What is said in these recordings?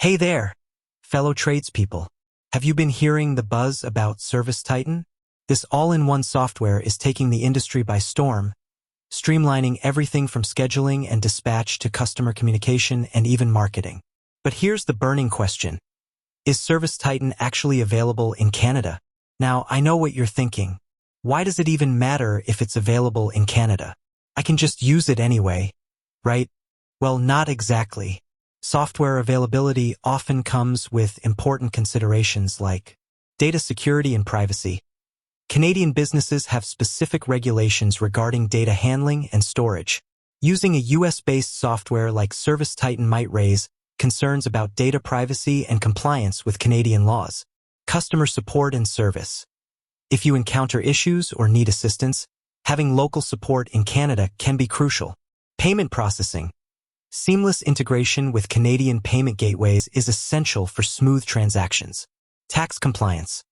Hey there, fellow tradespeople. Have you been hearing the buzz about ServiceTitan? This all-in-one software is taking the industry by storm, streamlining everything from scheduling and dispatch to customer communication and even marketing. But here's the burning question. Is ServiceTitan actually available in Canada? Now, I know what you're thinking. Why does it even matter if it's available in Canada? I can just use it anyway, right? Well, not exactly. Software availability often comes with important considerations like data security and privacy. Canadian businesses have specific regulations regarding data handling and storage. Using a US-based software like ServiceTitan might raise concerns about data privacy and compliance with Canadian laws. Customer support and service. If you encounter issues or need assistance, having local support in Canada can be crucial. Payment processing. Seamless integration with Canadian payment gateways is essential for smooth transactions. Tax compliance.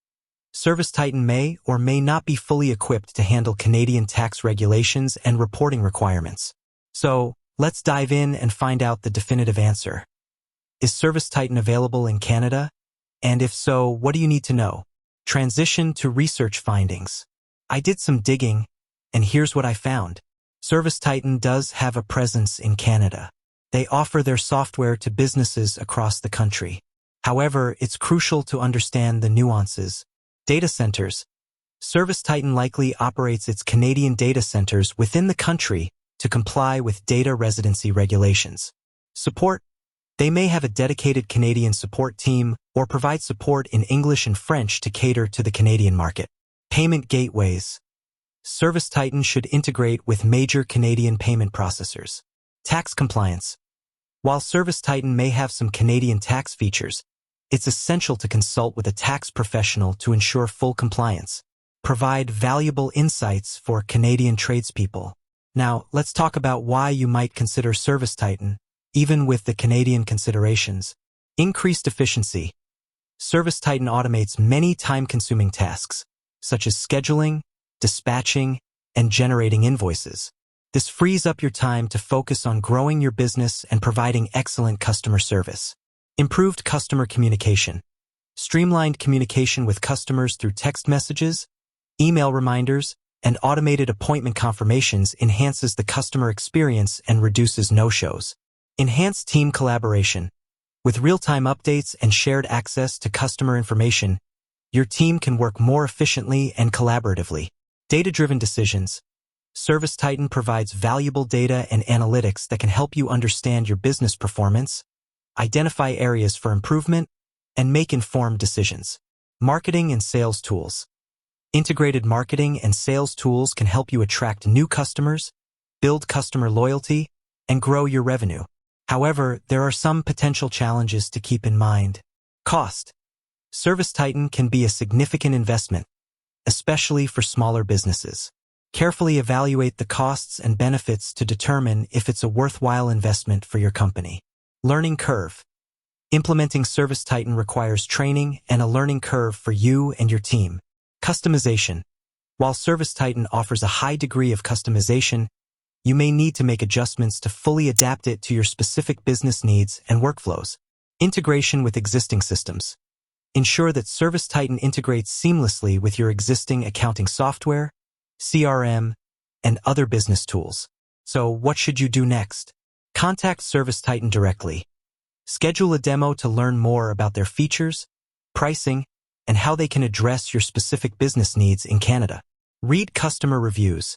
ServiceTitan may or may not be fully equipped to handle Canadian tax regulations and reporting requirements. So, let's dive in and find out the definitive answer. Is ServiceTitan available in Canada? And if so, what do you need to know? Transition to research findings. I did some digging, and here's what I found. ServiceTitan does have a presence in Canada. They offer their software to businesses across the country. However, it's crucial to understand the nuances. Data centers. ServiceTitan likely operates its Canadian data centers within the country to comply with data residency regulations. Support. They may have a dedicated Canadian support team or provide support in English and French to cater to the Canadian market. Payment gateways. ServiceTitan should integrate with major Canadian payment processors. Tax compliance. While ServiceTitan may have some Canadian tax features, it's essential to consult with a tax professional to ensure full compliance. Provide valuable insights for Canadian tradespeople. Now, let's talk about why you might consider ServiceTitan, even with the Canadian considerations. Increased efficiency. ServiceTitan automates many time-consuming tasks, such as scheduling, dispatching, and generating invoices. This frees up your time to focus on growing your business and providing excellent customer service. Improved customer communication. Streamlined communication with customers through text messages, email reminders, and automated appointment confirmations enhances the customer experience and reduces no-shows. Enhanced team collaboration. With real-time updates and shared access to customer information, your team can work more efficiently and collaboratively. Data-driven decisions. ServiceTitan provides valuable data and analytics that can help you understand your business performance, identify areas for improvement, and make informed decisions. Marketing and sales tools. Integrated marketing and sales tools can help you attract new customers, build customer loyalty, and grow your revenue. However, there are some potential challenges to keep in mind. Cost. ServiceTitan can be a significant investment, especially for smaller businesses. Carefully evaluate the costs and benefits to determine if it's a worthwhile investment for your company. Learning curve. Implementing ServiceTitan requires training and a learning curve for you and your team. Customization. While ServiceTitan offers a high degree of customization, you may need to make adjustments to fully adapt it to your specific business needs and workflows. Integration with existing systems. Ensure that ServiceTitan integrates seamlessly with your existing accounting software, CRM, and other business tools. So what should you do next? Contact ServiceTitan directly. Schedule a demo to learn more about their features, pricing, and how they can address your specific business needs in Canada. Read customer reviews.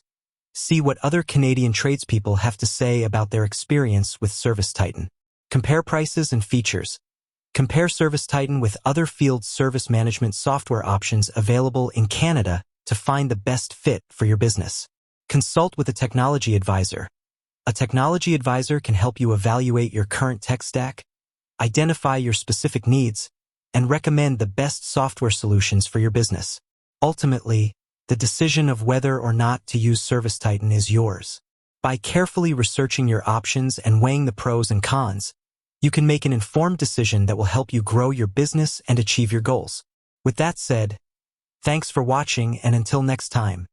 See what other Canadian tradespeople have to say about their experience with ServiceTitan. Compare prices and features. Compare ServiceTitan with other field service management software options available in Canada to find the best fit for your business. Consult with a technology advisor. A technology advisor can help you evaluate your current tech stack, identify your specific needs, and recommend the best software solutions for your business. Ultimately, the decision of whether or not to use ServiceTitan is yours. By carefully researching your options and weighing the pros and cons, you can make an informed decision that will help you grow your business and achieve your goals. With that said, thanks for watching, and until next time.